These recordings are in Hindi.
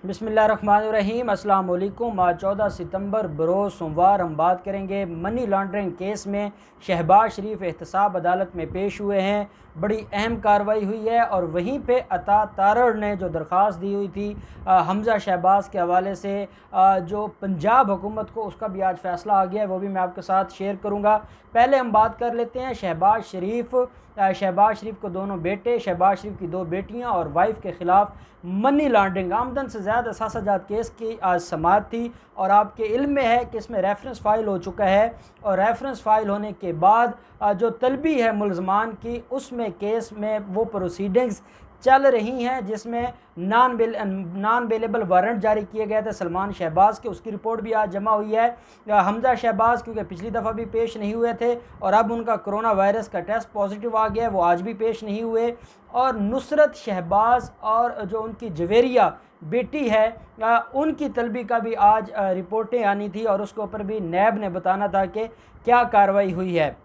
बिस्मिल्लाहिर्रहमानिर्रहीम। अस्सलाम वालेकुम। आज 14 सितंबर बरोज़ सोमवार हम बात करेंगे मनी लॉन्ड्रिंग केस में शहबाज शरीफ एहतसाब अदालत में पेश हुए हैं। बड़ी अहम कार्रवाई हुई है और वहीं पे अता तारड़ ने जो दरख्वास्त दी हुई थी हमज़ा शहबाज के हवाले से जो पंजाब हुकूमत को, उसका भी आज फ़ैसला आ गया है, वो भी मैं आपके साथ शेयर करूँगा। पहले हम बात कर लेते हैं शहबाज शरीफ को दोनों बेटे, शहबाज शरीफ की दो बेटियां और वाइफ के ख़िलाफ़ मनी लॉन्ड्रिंग, आमदन से ज़्यादा सासाजात केस की आज समाअत थी। और आपके इल्म में है कि इसमें रेफरेंस फ़ाइल हो चुका है और रेफरेंस फ़ाइल होने के बाद जो तलबी है मुलज़मान की, उसमें केस में वो प्रोसीडिंग्स चल रही हैं जिसमें नॉन बेलेबल वारंट जारी किए गए थे सलमान शहबाज के। उसकी रिपोर्ट भी आज जमा हुई है। हमज़ा शहबाज क्योंकि पिछली दफ़ा भी पेश नहीं हुए थे और अब उनका कोरोना वायरस का टेस्ट पॉजिटिव आ गया है, वो आज भी पेश नहीं हुए। और नुसरत शहबाज और जो उनकी जवेरिया बेटी है उनकी तलबी का भी आज रिपोर्टें आनी थी और उसके ऊपर भी नैब ने बताना था कि क्या कार्रवाई हुई है।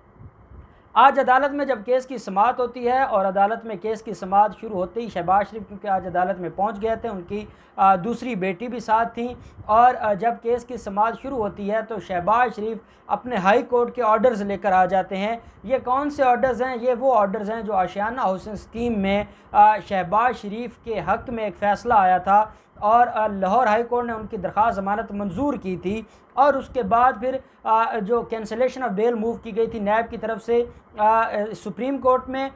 आज अदालत में जब केस की समाअत होती है और अदालत में केस की समाअत शुरू होते ही शहबाज शरीफ क्योंकि आज अदालत में पहुंच गए थे, उनकी दूसरी बेटी भी साथ थी। और जब केस की समाअत शुरू होती है तो शहबाज शरीफ अपने हाई कोर्ट के ऑर्डर्स लेकर आ जाते हैं। ये कौन से ऑर्डर्स हैं? ये वो ऑर्डर्स हैं जो आशियाना हाउसिंग स्कीम में शहबाज शरीफ के हक़ में एक फ़ैसला आया था और लाहौर हाई कोर्ट ने उनकी दरख्वास्त ज़मानत मंजूर की थी। और उसके बाद फिर जो कैंसलेशन ऑफ बेल मूव की गई थी नैब की तरफ से सुप्रीम कोर्ट में,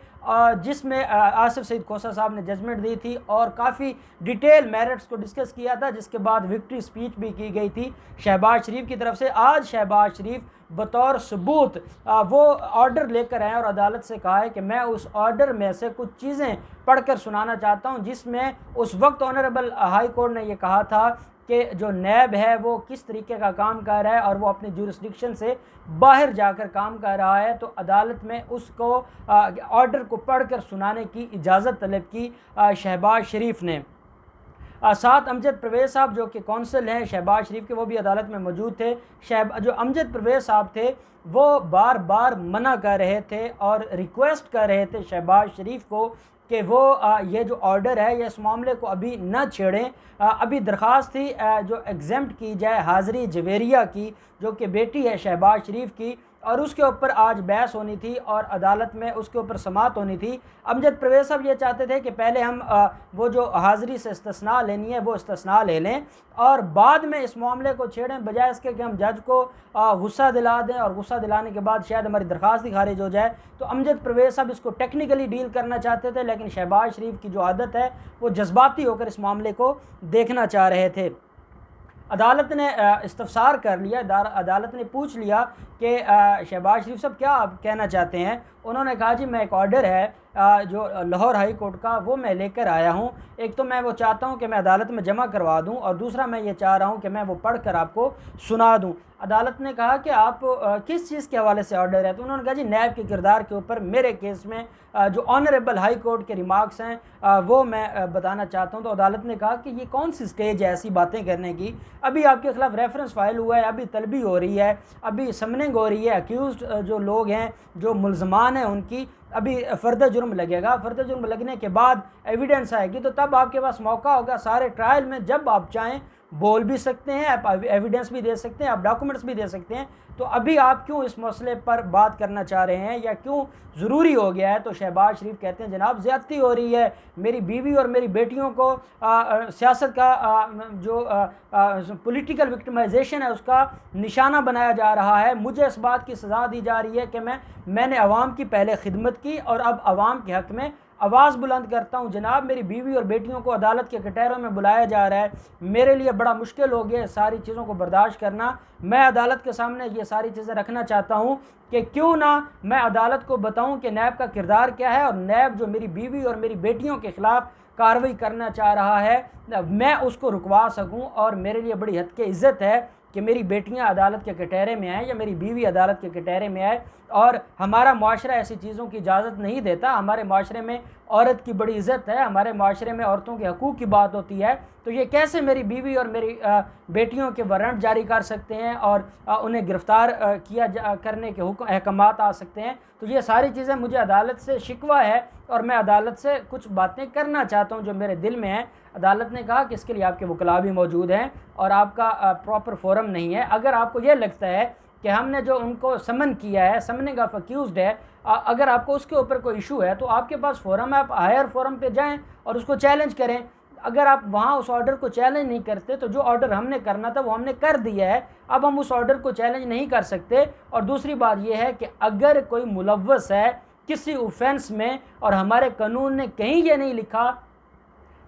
जिसमें आसिफ सईद खोसा साहब ने जजमेंट दी थी और काफ़ी डिटेल मेरिट्स को डिस्कस किया था, जिसके बाद विक्ट्री स्पीच भी की गई थी शहबाज शरीफ की तरफ से। आज शहबाज शरीफ बतौर सबूत वो ऑर्डर लेकर आए और अदालत से कहा है कि मैं उस ऑर्डर में से कुछ चीज़ें पढ़कर सुनाना चाहता हूं, जिसमें उस वक्त ऑनरेबल हाई कोर्ट ने ये कहा था कि जो नैब है वो किस तरीके का काम कर रहा है और वो अपनी जुरिस्डिक्शन से बाहर जाकर काम कर रहा है। तो अदालत में उसको ऑर्डर को पढ़कर सुनाने की इजाज़त तलब की शहबाज शरीफ ने। साथ अमजद परवेज़ साहब जो कि कौंसल हैं शहबाज शरीफ के, वो भी अदालत में मौजूद थे। जो अमजद परवेज़ साहब थे वो बार बार मना कर रहे थे और रिक्वेस्ट कर रहे थे शहबाज शरीफ को कि वो ये जो ऑर्डर है ये इस मामले को अभी न छेड़ें। अभी दरख्वास्त थी जो एग्जेम्प्ट की जाए हाज़री जवेरिया की, जो कि बेटी है शहबाज शरीफ की, और उसके ऊपर आज बहस होनी थी और अदालत में उसके ऊपर समाअत होनी थी। अमजद परवेज़ साहब ये चाहते थे कि पहले हम वो जो हाज़री से इस्तिस्ना लेनी है वो इस्तिस्ना ले लें और बाद में इस मामले को छेड़ें, बजाय इसके कि हम जज को गुस्सा दिला दें और गुस्सा दिलाने के बाद शायद हमारी दरख्वास्त ही खारिज हो जाए। तो अमजद परवेज़ साहब इसको टेक्निकली डील करना चाहते थे, लेकिन शहबाज शरीफ की जो आदत है वो जज्बाती होकर इस मामले को देखना चाह रहे थे। अदालत ने इस्तफसार कर लिया, अदालत ने पूछ लिया कि शहबाज शरीफ साहब क्या आप कहना चाहते हैं। उन्होंने कहा जी मैं एक ऑर्डर है जो लाहौर हाई कोर्ट का वो मैं लेकर आया हूँ। एक तो मैं वो चाहता हूँ कि मैं अदालत में जमा करवा दूँ और दूसरा मैं ये चाह रहा हूँ कि मैं वो पढ़ कर आपको सुना दूँ। अदालत ने कहा कि आप किस चीज़ के हवाले से ऑर्डर है? तो उन्होंने कहा जी नैब के किरदार के ऊपर मेरे केस में जो ऑनरेबल हाई कोर्ट के रिमार्क्स हैं वो मैं बताना चाहता हूँ। तो अदालत ने कहा कि ये कौन सी स्टेज है ऐसी बातें करने की? अभी आपके खिलाफ रेफरेंस फाइल हुआ है, अभी तलबी हो रही है, अभी समनिंग हो रही है, अक्यूज़ जो लोग हैं जो मुलजमान हैं उनकी अभी फ़र्द जुर्म लगेगा। फ़र्द जुर्म लगने के बाद एविडेंस आएगी तो तब आपके पास मौका होगा सारे ट्रायल में, जब आप चाहें बोल भी सकते हैं, आप एविडेंस भी दे सकते हैं, आप डॉक्यूमेंट्स भी दे सकते हैं। तो अभी आप क्यों इस मसले पर बात करना चाह रहे हैं या क्यों ज़रूरी हो गया है? तो शहबाज शरीफ कहते हैं जनाब ज़्यादती हो रही है, मेरी बीवी और मेरी बेटियों को सियासत का जो पॉलिटिकल विक्टिमाइजेशन है उसका निशाना बनाया जा रहा है। मुझे इस बात की सज़ा दी जा रही है कि मैंने अवाम की पहले खिदमत की और अब अवाम के हक़ में आवाज़ बुलंद करता हूँ। जनाब मेरी बीवी और बेटियों को अदालत के कटहरों में बुलाया जा रहा है, मेरे लिए बड़ा मुश्किल हो गया सारी चीज़ों को बर्दाश्त करना। मैं अदालत के सामने ये सारी चीज़ें रखना चाहता हूँ कि क्यों ना मैं अदालत को बताऊँ कि नैब का किरदार क्या है और नैब जो मेरी बीवी और मेरी बेटियों के ख़िलाफ़ कार्रवाई करना चाह रहा है मैं उसको रुकवा सकूँ। और मेरे लिए बड़ी हद की इज़्ज़त है कि मेरी बेटियां अदालत के कटहरे में आएँ या मेरी बीवी अदालत के कटहरे में आए। और हमारा मुआशरा ऐसी चीज़ों की इजाज़त नहीं देता। हमारे मुआशरे में औरत की बड़ी इज़्ज़त है, हमारे माशरे में औरतों के हकूक़ की बात होती है, तो ये कैसे मेरी बीवी और मेरी बेटियों के वारंट जारी कर सकते हैं और उन्हें गिरफ़्तार करने के हुक्म अहकामात आ सकते हैं। तो ये सारी चीज़ें मुझे अदालत से शिकवा है और मैं अदालत से कुछ बातें करना चाहता हूँ जो मेरे दिल में हैं। अदालत ने कहा कि इसके लिए आपके वकला भी मौजूद हैं और आपका प्रॉपर फोरम नहीं है। अगर आपको ये लगता है कि हमने जो उनको समन किया है, समनिंग ऑफ अक्यूज्ड है, अगर आपको उसके ऊपर कोई इशू है तो आपके पास फोरम है, आप हायर फोरम पे जाएं और उसको चैलेंज करें। अगर आप वहाँ उस ऑर्डर को चैलेंज नहीं करते तो जो ऑर्डर हमने करना था वो हमने कर दिया है, अब हम उस ऑर्डर को चैलेंज नहीं कर सकते। और दूसरी बात यह है कि अगर कोई मुलव्वस है किसी ऑफेंस में और हमारे कानून ने कहीं ये नहीं लिखा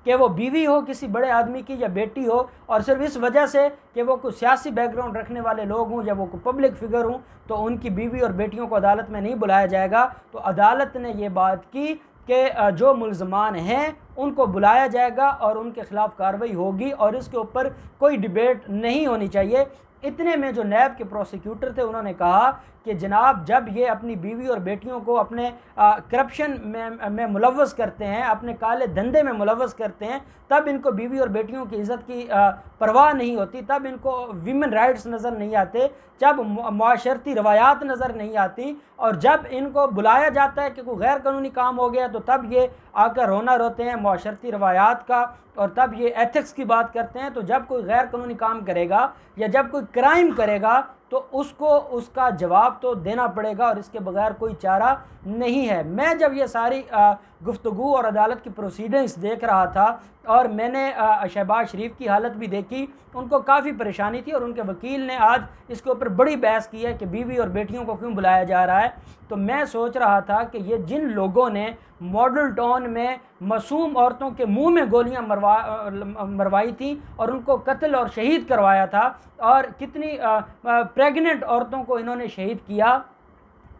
कि वो बीवी हो किसी बड़े आदमी की या बेटी हो और सिर्फ इस वजह से कि वो कोई सियासी बैकग्राउंड रखने वाले लोग हों या वो कोई पब्लिक फिगर हों तो उनकी बीवी और बेटियों को अदालत में नहीं बुलाया जाएगा। तो अदालत ने ये बात की कि जो मुल्ज़मान हैं उनको बुलाया जाएगा और उनके ख़िलाफ़ कार्रवाई होगी और इसके ऊपर कोई डिबेट नहीं होनी चाहिए। इतने में जो नैब के प्रोसिक्यूटर थे उन्होंने कहा कि जनाब, जब ये अपनी बीवी और बेटियों को अपने करप्शन में मुलव्वस करते हैं, अपने काले धंधे में मुलव्वस करते हैं, तब इनको बीवी और बेटियों की इज़्ज़त की परवाह नहीं होती, तब इनको वीमेन राइट्स नज़र नहीं आते, जब मुआशरती रवायात नज़र नहीं आती और जब इनको बुलाया जाता है कि कोई गैर कानूनी काम हो गया तो तब ये आकर रोना रोते हैं मुआशरती रवायात का और तब ये एथिक्स की बात करते हैं। तो जब कोई गैर कानूनी काम करेगा या जब कोई क्राइम करेगा तो उसको उसका जवाब तो देना पड़ेगा और इसके बगैर कोई चारा नहीं है। मैं जब ये सारी गुफ्तगू और अदालत की प्रोसीडिंग्स देख रहा था और मैंने शहबाज शरीफ की हालत भी देखी, उनको काफ़ी परेशानी थी और उनके वकील ने आज इसके ऊपर बड़ी बहस की है कि बीवी और बेटियों को क्यों बुलाया जा रहा है। तो मैं सोच रहा था कि ये जिन लोगों ने मॉडल टाउन में मासूम औरतों के मुंह में गोलियां मरवाई थी और उनको कत्ल और शहीद करवाया था और कितनी प्रेग्नेंट औरतों को इन्होंने शहीद किया,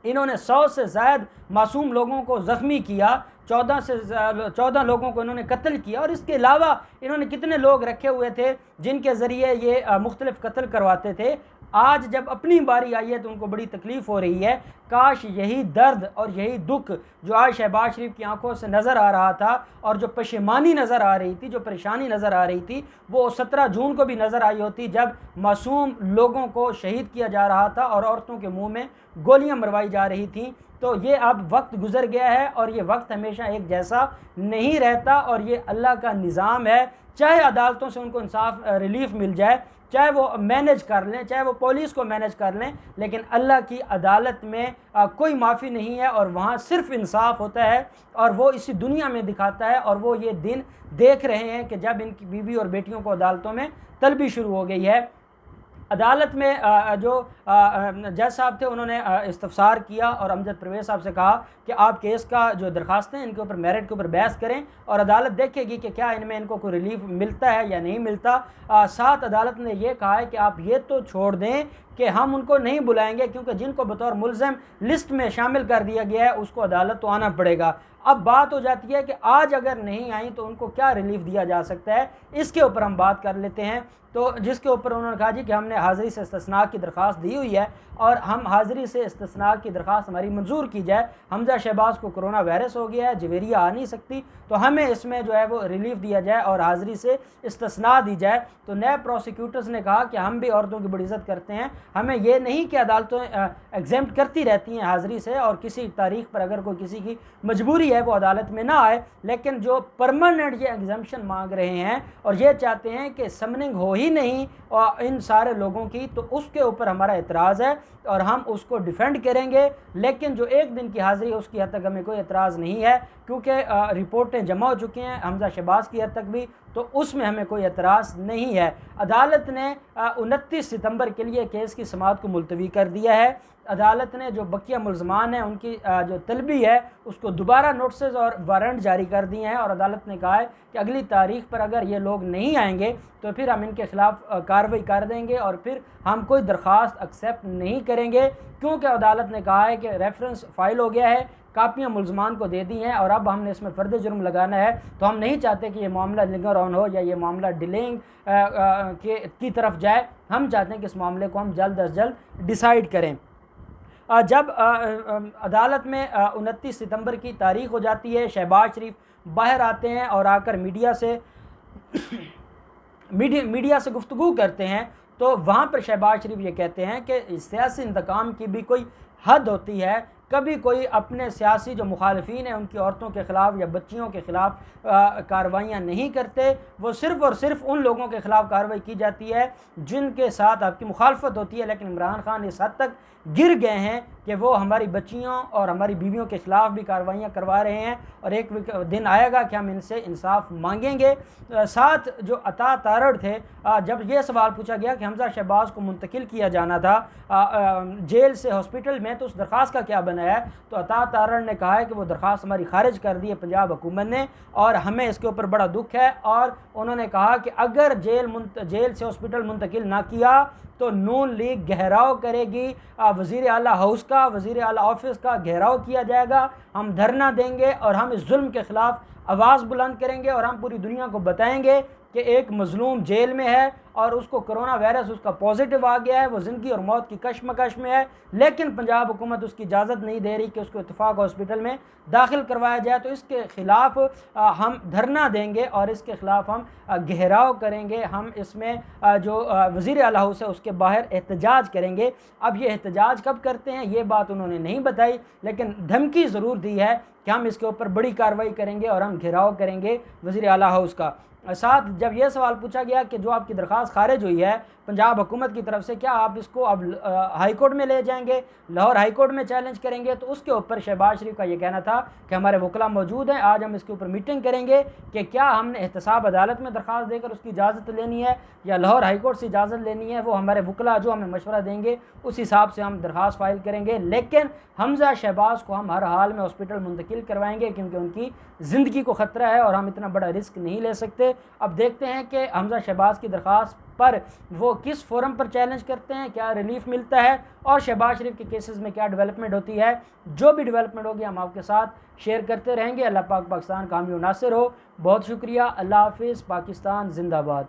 इन्होंने 100 से ज़ायद मासूम लोगों को ज़ख्मी किया, 14 लोगों को इन्होंने कत्ल किया और इसके अलावा इन्होंने कितने लोग रखे हुए थे जिनके ज़रिए ये मुख्तलिफ़ कत्ल करवाते थे। आज जब अपनी बारी आई है तो उनको बड़ी तकलीफ़ हो रही है। काश यही दर्द और यही दुख जो आज शहबाज शरीफ की आंखों से नज़र आ रहा था और जो पशेमानी नज़र आ रही थी, जो परेशानी नज़र आ रही थी, वो 17 जून को भी नज़र आई होती जब मासूम लोगों को शहीद किया जा रहा था और औरतों के मुंह में गोलियां मरवाई जा रही थी। तो ये अब वक्त गुजर गया है और ये वक्त हमेशा एक जैसा नहीं रहता और ये अल्लाह का निज़ाम है। चाहे अदालतों से उनको इंसाफ रिलीफ मिल जाए, चाहे वो मैनेज कर लें, चाहे वो पुलिस को मैनेज कर लें, लेकिन अल्लाह की अदालत में कोई माफ़ी नहीं है और वहाँ सिर्फ इंसाफ होता है और वो इसी दुनिया में दिखाता है। और वो ये दिन देख रहे हैं कि जब इनकी बीवी और बेटियों को अदालतों में तलबी शुरू हो गई है। अदालत में जो जज साहब थे उन्होंने इस्तफसार किया और अमजद परवेज़ साहब से कहा कि आप केस का जो दरख्वास्त हैं इनके ऊपर मेरिट के ऊपर बहस करें और अदालत देखेगी कि क्या इनको कोई रिलीफ मिलता है या नहीं मिलता। साथ अदालत ने यह कहा है कि आप ये तो छोड़ दें कि हम उनको नहीं बुलाएंगे क्योंकि जिनको बतौर मुल्ज़िम लिस्ट में शामिल कर दिया गया है उसको अदालत तो आना पड़ेगा। अब बात हो जाती है कि आज अगर नहीं आई तो उनको क्या रिलीफ दिया जा सकता है, इसके ऊपर हम बात कर लेते हैं। तो जिसके ऊपर उन्होंने कहा जी कि हमने हाज़िरी से इस्तिस्ना की दरख्वास्त दी हुई है और हम हाज़िरी से इस्तिस्ना की दरख्वास्त हमारी मंजूर की जाए। हमजा शहबाज को कोरोना वायरस हो गया है, जवेरिया आ नहीं सकती, तो हमें इसमें जो है वो रिलीफ दिया जाए और हाज़िरी से इस्तिस्ना दी जाए। तो नए प्रोसिक्यूटर्स ने कहा कि हम भी औरतों की बड़ी इज़्ज़त करते हैं, हमें ये नहीं कि अदालतें एग्जेम्प्ट करती रहती हैं हाज़िरी से और किसी तारीख पर अगर कोई किसी की मजबूरी है वो अदालत में ना आए, लेकिन जो परमानेंट ये एग्जम्पशन मांग रहे हैं और ये चाहते हैं कि समनिंग हो ही नहीं और इन सारे लोगों की, तो उसके ऊपर हमारा एतराज़ है और हम उसको डिफेंड करेंगे। लेकिन जो एक दिन की हाज़िरी है उसकी हद तक हमें कोई एतराज़ नहीं है क्योंकि रिपोर्टें जमा हो चुकी हैं हमजा शहबाज की हद तक भी, तो उसमें हमें कोई एतराज़ नहीं है। अदालत ने 29 सितंबर के लिए केस की समाअत को मुलतवी कर दिया है। अदालत ने जो बकिया मुल्ज़मान हैं उनकी जो तलबी है उसको दोबारा नोटिस और वारंट जारी कर दिए हैं और अदालत ने कहा है कि अगली तारीख पर अगर ये लोग नहीं आएंगे तो फिर हम इनके ख़िलाफ़ कार्रवाई कर देंगे और फिर हम कोई दरख्वास्त एक्सेप्ट नहीं करेंगे, क्योंकि अदालत ने कहा है कि रेफरेंस फ़ाइल हो गया है, कापियाँ मुल्ज़मान को दे दी हैं और अब हमने इसमें फ़र्द जुर्म लगाना है। तो हम नहीं चाहते कि ये मामला लिंगर ऑन हो या ये मामला डिलेइंग की तरफ जाए, हम चाहते हैं कि इस मामले को हम जल्द अज जल्द डिसाइड करें। जब अदालत में 29 सितंबर की तारीख हो जाती है, शहबाज शरीफ बाहर आते हैं और आकर मीडिया से गुफ्तगू करते हैं, तो वहाँ पर शहबाज शरीफ ये कहते हैं कि सियासी इंतकाम की भी कोई हद होती है। कभी कोई अपने सियासी जो मुखालफीन हैं उनकी औरतों के ख़िलाफ़ या बच्चियों के ख़िलाफ़ कार्रवाइयाँ नहीं करते, वो सिर्फ़ और सिर्फ उन लोगों के ख़िलाफ़ कार्रवाई की जाती है जिनके साथ आपकी मुखालफत होती है। लेकिन इमरान खान इस हद तक गिर गए हैं कि वो हमारी बच्चियों और हमारी बीवियों के ख़िलाफ़ भी कार्रवाइयाँ करवा रहे हैं, और एक दिन आएगा कि हम इनसे इंसाफ मांगेंगे। साथ जो अता तारड़ थे, जब ये सवाल पूछा गया कि हमजा शहबाज को मुंतकिल किया जाना था जेल से हॉस्पिटल में, तो उस दरख्वास्त का क्या बना है, तो अता तारड़ ने कहा है कि वो दरख्वास्त हमारी खारिज कर दी है पंजाब हुकूमत ने, और हमें इसके ऊपर बड़ा दुख है। और उन्होंने कहा कि अगर जेल से हॉस्पिटल मुंतकिल ना किया तो नून लीग घेराव करेगी, वज़ीर आला हाउस का, वज़ीर आला ऑफिस का घेराव किया जाएगा, हम धरना देंगे और हम इस जुल्म के ख़िलाफ़ आवाज़ बुलंद करेंगे, और हम पूरी दुनिया को बताएंगे कि एक मज़लूम जेल में है और उसको कोरोना वायरस उसका पॉजिटिव आ गया है, वो ज़िंदगी और मौत की कशमकश में है, लेकिन पंजाब हुकूमत उसकी इजाज़त नहीं दे रही कि उसको इत्तेफाक हॉस्पिटल में दाखिल करवाया जाए। तो इसके ख़िलाफ़ हम धरना देंगे और इसके ख़िलाफ़ हम घेराव करेंगे, हम इसमें जो वज़ीर आला हाउस है उसके बाहर एहतजाज करेंगे। अब ये एहतजाज कब करते हैं ये बात उन्होंने नहीं बताई, लेकिन धमकी ज़रूर दी है कि हम इसके ऊपर बड़ी कार्रवाई करेंगे और हम घेराव करेंगे वज़ीर आला हाउस का। साथ जब यह सवाल पूछा गया कि जो आपकी दरख्वास्त खारिज हुई है पंजाब हुकूमत की तरफ से, क्या आप इसको अब हाई कोर्ट में ले जाएंगे, लाहौर हाई कोर्ट में चैलेंज करेंगे, तो उसके ऊपर शहबाज शरीफ का ये कहना था कि हमारे वकला मौजूद हैं, आज हम इसके ऊपर मीटिंग करेंगे कि क्या हमने एहतसाब अदालत में दरख्वास्त देकर उसकी इजाज़त लेनी है या लाहौर हाई कोर्ट से इजाज़त लेनी है। वो हमारे वकला जो हमें मशवरा देंगे उस हिसाब से हम दरख्वास्त फ़ाइल करेंगे, लेकिन हमजा शहबाज को हम हर हाल में हॉस्पिटल मुंतकिल करवाएंगे क्योंकि उनकी ज़िंदगी को ख़तरा है और हम इतना बड़ा रिस्क नहीं ले सकते। अब देखते हैं कि हमजा शहबाज की दरख्वास्त पर वो किस फोरम पर चैलेंज करते हैं, क्या रिलीफ मिलता है और शहबाज शरीफ के केसेस में क्या डेवलपमेंट होती है। जो भी डेवलपमेंट होगी हम आपके साथ शेयर करते रहेंगे। अल्लाह पाक पाकिस्तान का हामी नासिर हो। बहुत शुक्रिया। अल्लाह हाफिज़। पाकिस्तान जिंदाबाद।